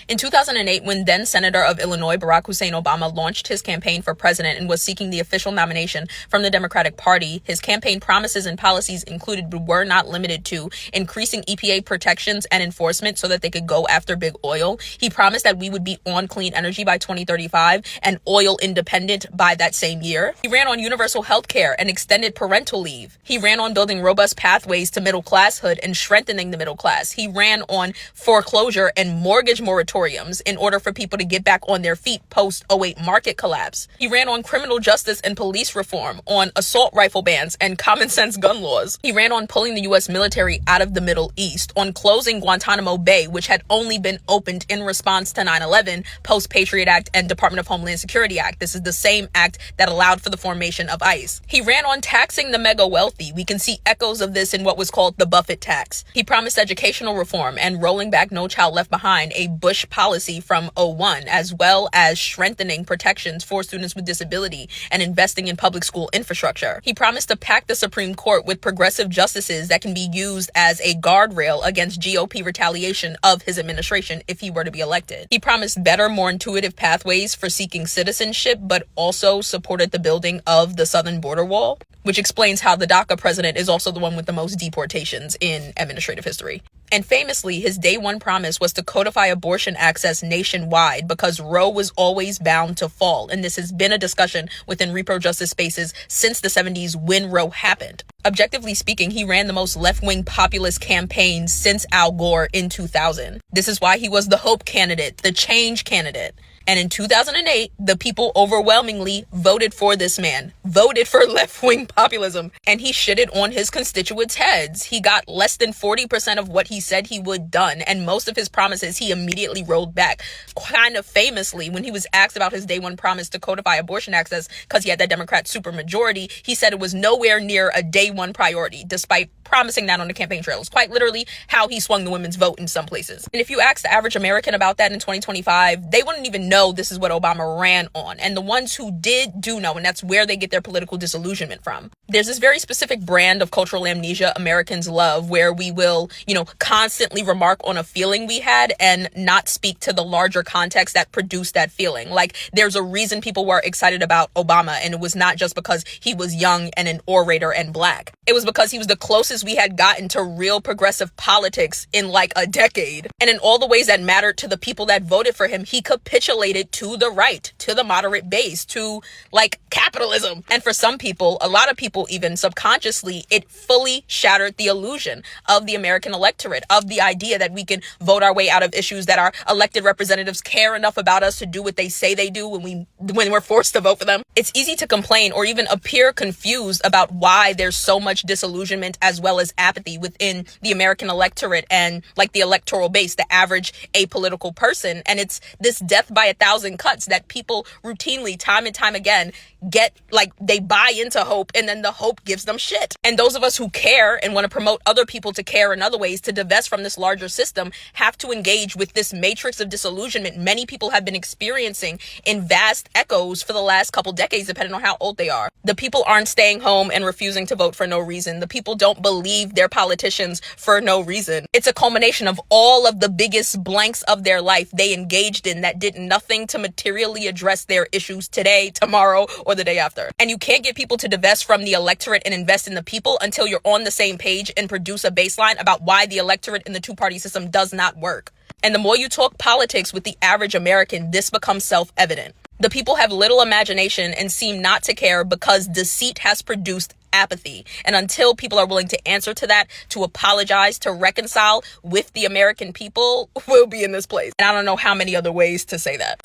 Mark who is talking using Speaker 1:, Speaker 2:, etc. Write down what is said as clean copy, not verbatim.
Speaker 1: In 2008, when then Senator of Illinois Barack Hussein Obama launched his campaign for president and was seeking the official nomination from the Democratic Party, his campaign promises and policies included but were not limited to increasing EPA protections and enforcement so that they could go after big oil. He promised that we would be on clean energy by 2035 and oil independent by that same year. He ran on universal health care and extended parental leave. He ran on building robust pathways to middle classhood and strengthening the middle class. He ran on foreclosure and mortgage moratoriums in order for people to get back on their feet post '08 market collapse. He ran on criminal justice and police reform, on assault rifle bans and common sense gun laws. He ran on pulling the U.S. military out of the Middle East, on closing Guantanamo Bay, which had only been opened in response to 9/11, post-Patriot Act and Department of Homeland Security Act. This is the same act that allowed for the formation of ICE. He ran on taxing the mega wealthy. We can see echoes of this in what was called the Buffett tax. He promised educational reform and rolling back No Child Left Behind, a Bush policy from '01, as well as strengthening protections for students with disability and investing in public school infrastructure. He promised to pack the Supreme Court with progressive justices that can be used as a guardrail against GOP retaliation of his administration if he were to be elected. He promised better, more intuitive pathways for seeking citizenship, but also supported the building of the southern border wall, which explains how the DACA president is also the one with the most deportations in administrative history. And famously, his day one promise was to codify abortion access nationwide because Roe was always bound to fall. And this has been a discussion within repro justice spaces since the 70s when Roe happened. Objectively speaking, he ran the most left-wing populist campaign since Al Gore in 2000. This is why he was the hope candidate, the change candidate. And in 2008, the people overwhelmingly voted for this man, voted for left-wing populism, and he shitted on his constituents' heads. He got less than 40% of what he said he would done, and most of his promises he immediately rolled back. Kind of famously, when he was asked about his day one promise to codify abortion access because he had that Democrat supermajority, he said it was nowhere near a day one priority, despite promising that on the campaign trail. It's quite literally how he swung the women's vote in some places. And if you ask the average American about that in 2025, they wouldn't even know this is what Obama ran on. And the ones who do know, and that's where they get their political disillusionment from. There's this very specific brand of cultural amnesia Americans love, where we will, constantly remark on a feeling we had and not speak to the larger context that produced that feeling. Like, there's a reason people were excited about Obama, and it was not just because he was young and an orator and black. It was because he was the closest we had gotten to real progressive politics in like a decade. And in all the ways that mattered to the people that voted for him, he capitulated to the right, to the moderate base, to like capitalism. And for some people, a lot of people even subconsciously, it fully shattered the illusion of the American electorate, of the idea that we can vote our way out of issues, that our elected representatives care enough about us to do what they say they do when we're forced to vote for them. It's easy to complain or even appear confused about why there's so much disillusionment as well as apathy within the American electorate and like the electoral base, the average apolitical person. And it's this death by 1,000 cuts that people routinely, time and time again, get like they buy into hope, and then the hope gives them shit. And those of us who care and want to promote other people to care in other ways, to divest from this larger system, have to engage with this matrix of disillusionment many people have been experiencing in vast echoes for the last couple decades, depending on how old they are. The people aren't staying home and refusing to vote for no reason. The people don't believe their politicians for no reason. It's a culmination of all of the biggest blanks of their life they engaged in that did nothing to materially address their issues today, tomorrow, or the day after. And you can't get people to divest from the electorate and invest in the people until you're on the same page and produce a baseline about why the electorate in the two-party system does not work. And the more you talk politics with the average American, this becomes self-evident. The people have little imagination and seem not to care because deceit has produced apathy. And until people are willing to answer to that, to apologize, to reconcile with the American people, we'll be in this place. And I don't know how many other ways to say that.